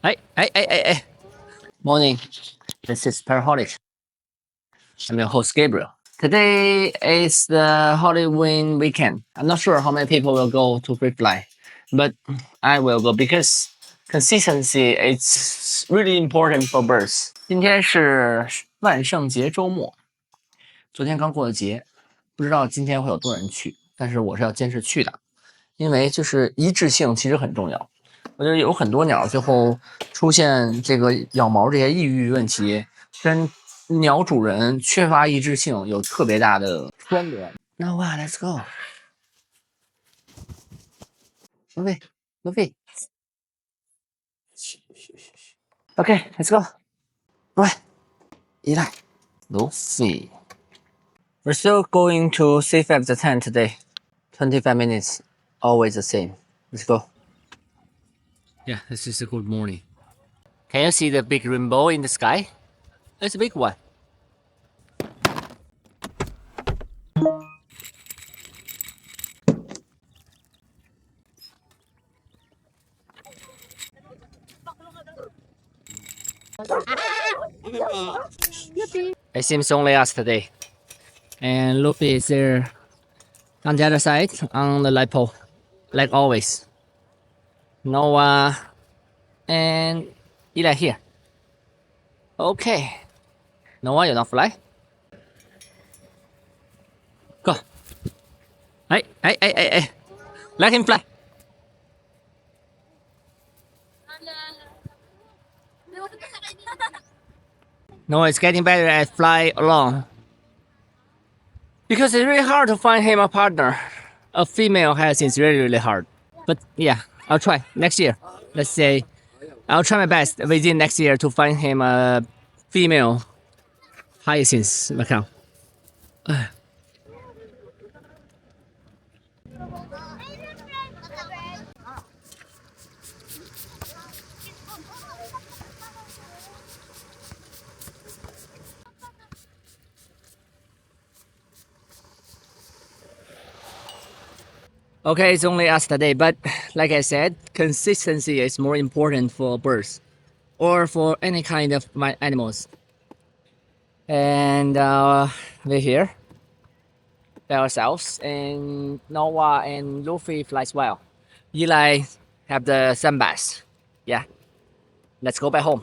Hey. Morning. This is Parrot. I'm your host, Gabriel. Today is the Halloween weekend. I'm not sure how many people will go to Freefly, but I will go because consistency is really important for birds. 今天是万圣节周末，昨天刚过的节，不知道今天会有多少人去，但是我是要坚持去的，因为就是一致性其实很重要。我觉得有很多鸟最后出现这个咬毛这些抑郁问题，跟鸟主人缺乏一致性有特别大的关联。那哇 ，Let's go， Luffy， OK，Let's go， 喂，依赖 Luffy。We're still going to safe at the tent today. 25 minutes, always the same. Let's go. Yeah, this is a good morning. Can you see the big rainbow in the sky? It's a big one. It seems only us today. And Luffy is there on the other side on the light pole, like always. Noah and Eli here. Okay. Noah, you not fly? Go. Hey. Let him fly. Noah is getting better at fly alone. Because it's really hard to find him a partner. A female hyacinth is really hard. But yeah, I'll try next year. Let's say I'll try my best within next year to find him a female hyacinth macaw. Okay, it's only us today, but like I said, consistency is more important for birds or for any kind of animals. And we're here by ourselves, and Noah and Luffy flies well. Eli have the sunbath. Yeah, let's go back home.